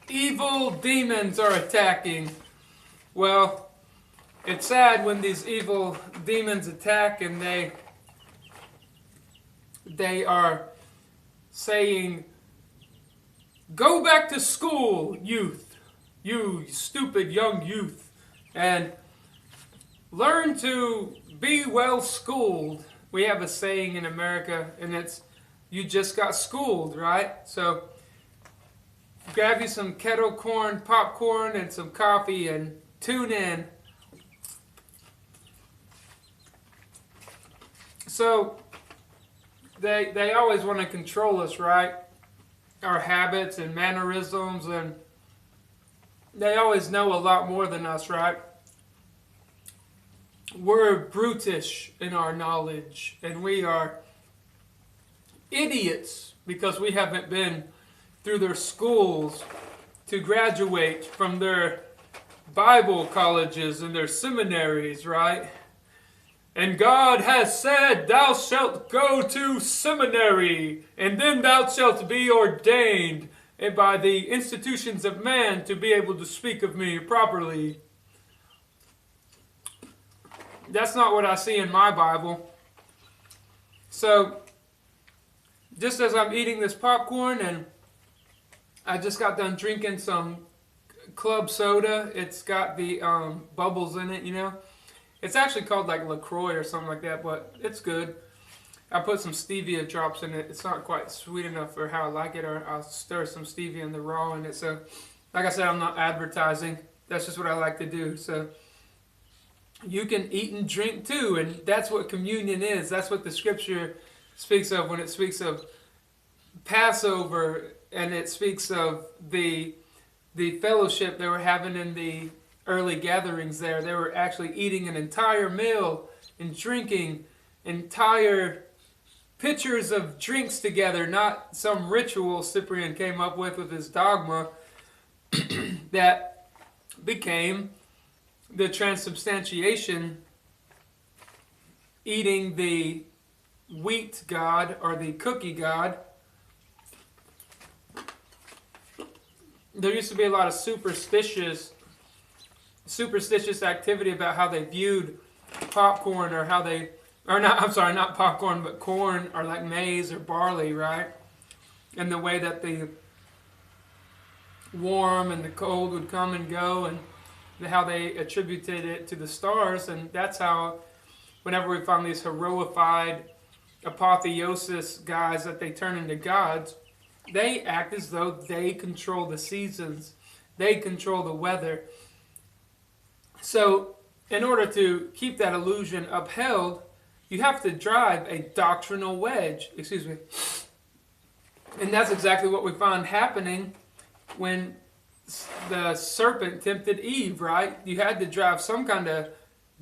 Evil demons are attacking. Well, it's sad when these evil demons attack and they are saying, "Go back to school, youth, you stupid young youth, and learn to be well schooled." We have a saying in America, and it's, "You just got schooled," right? So grab you some kettle corn, popcorn, and some coffee, and tune in. So they always want to control us, right? Our habits and mannerisms, and they always know a lot more than us, right? We're brutish in our knowledge, and we are idiots because we haven't been through their schools to graduate from their Bible colleges and their seminaries, right? And God has said, "Thou shalt go to seminary, and then thou shalt be ordained by the institutions of man to be able to speak of me properly." That's not what I see in my Bible. So, just as I'm eating this popcorn, and I just got done drinking some club soda. It's got the bubbles in it, you know. It's actually called like LaCroix or something like that, but it's good. I put some stevia drops in it. It's not quite sweet enough for how I like it, or I'll stir some stevia in the raw in it. So, like I said, I'm not advertising. That's just what I like to do. So, you can eat and drink too, and that's what communion is. That's what the scripture speaks of when it speaks of Passover, and it speaks of the fellowship they were having in the early gatherings there. They were actually eating an entire meal and drinking entire pitchers of drinks together, not some ritual Cyprian came up with his dogma that became the transubstantiation, eating the wheat god or the cookie god. There used to be a lot of superstitious activity about how they viewed popcorn, or how they, or not, I'm sorry, not popcorn, but corn, or like maize or barley, right? And the way that the warm and the cold would come and go, and how they attributed it to the stars. And that's how, whenever we find these heroified apotheosis guys that they turn into gods, they act as though they control the seasons, they control the weather. So, in order to keep that illusion upheld, you have to drive a doctrinal wedge. Excuse me. And that's exactly what we find happening when the serpent tempted Eve, right? You had to drive some kind of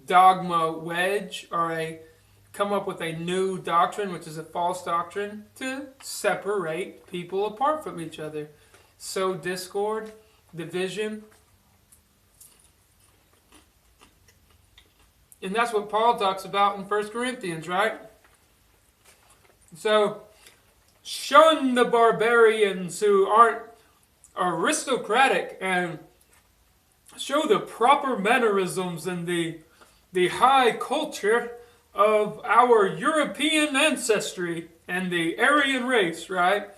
dogma wedge, or come up with a new doctrine, which is a false doctrine, to separate people apart from each other. Sow discord, division. And that's what Paul talks about in 1 Corinthians, right? So, shun the barbarians who aren't aristocratic, and show the proper mannerisms and the high culture of our European ancestry and the Aryan race, right?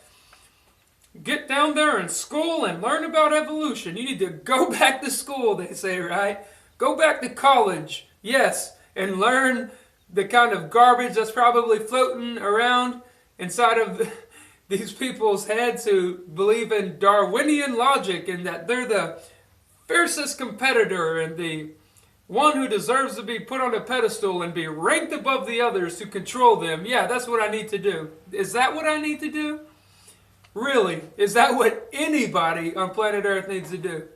Get down there in school and learn about evolution. You need to go back to school, they say, right? Go back to college, yes, and learn the kind of garbage that's probably floating around inside of these people's heads who believe in Darwinian logic, and that they're the fiercest competitor and the one who deserves to be put on a pedestal and be ranked above the others to control them. Yeah, that's what I need to do. Is that what I need to do? Really? Is that what anybody on planet Earth needs to do?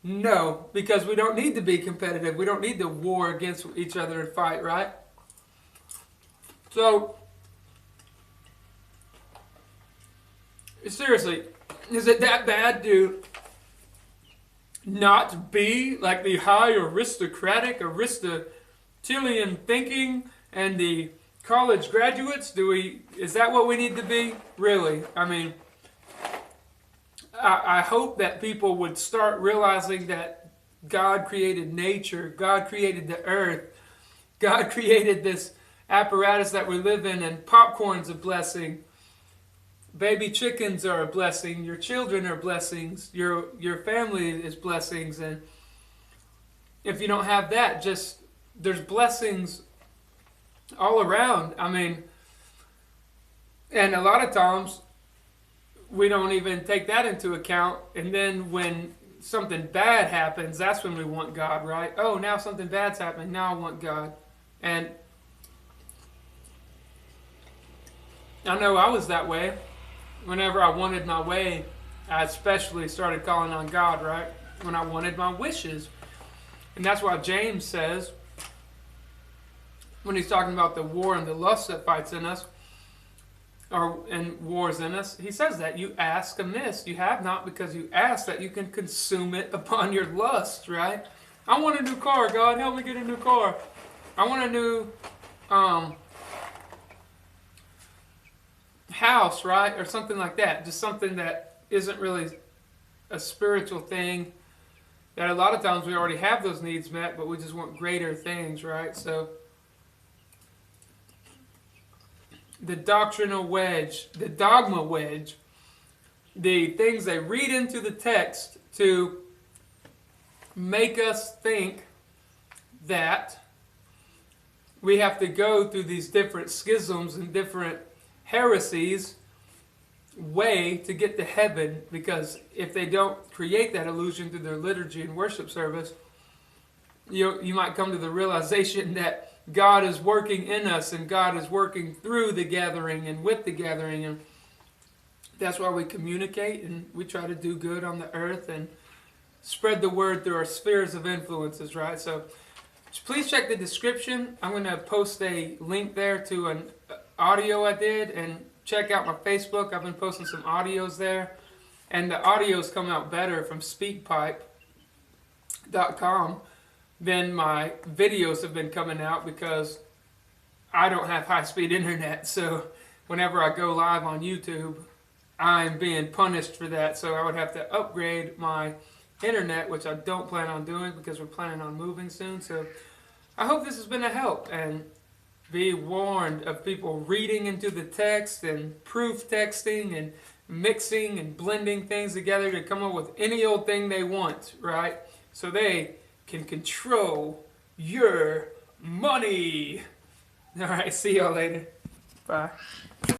No, because we don't need to be competitive. We don't need to war against each other and fight, right? So, seriously, is it that bad to not be like the high aristocratic, Aristotelian thinking and the college graduates? Is that what we need to be? Really? I mean, I hope that people would start realizing that God created nature, God created the earth, God created this apparatus that we live in, and popcorn's a blessing. Baby chickens are a blessing. Your children are blessings. Your family is blessings. And if you don't have that, just there's blessings all around. I mean, and a lot of times we don't even take that into account. And then when something bad happens, that's when we want God, right? Oh, now something bad's happening. Now I want God. And I know I was that way. Whenever I wanted my way, I especially started calling on God, right? When I wanted my wishes. And that's why James says, when he's talking about the war and the lust that fights in us, and wars in us, he says that you ask amiss. You have not because you ask, that you can consume it upon your lust, right? I want a new car, God, help me get a new car. I want a new house, right? Or something like that. Just something that isn't really a spiritual thing. That a lot of times we already have those needs met, but we just want greater things, right? So the doctrinal wedge, the dogma wedge, the things they read into the text to make us think that we have to go through these different schisms and different heresies way to get to heaven, because if they don't create that illusion through their liturgy and worship service, you might come to the realization that God is working in us and God is working through the gathering and with the gathering, and that's why we communicate and we try to do good on the earth and spread the word through our spheres of influences, right? So please check the description. I'm going to post a link there to an audio I did, and check out my Facebook. I've been posting some audios there, and the audios come out better from speakpipe.com than my videos have been coming out, because I don't have high-speed internet. So whenever I go live on YouTube, I'm being punished for that. So I would have to upgrade my internet, which I don't plan on doing because we're planning on moving soon. So I hope this has been a help, and be warned of people reading into the text and proof texting and mixing and blending things together to come up with any old thing they want, right? So they can control your money. All right, see y'all later. Bye.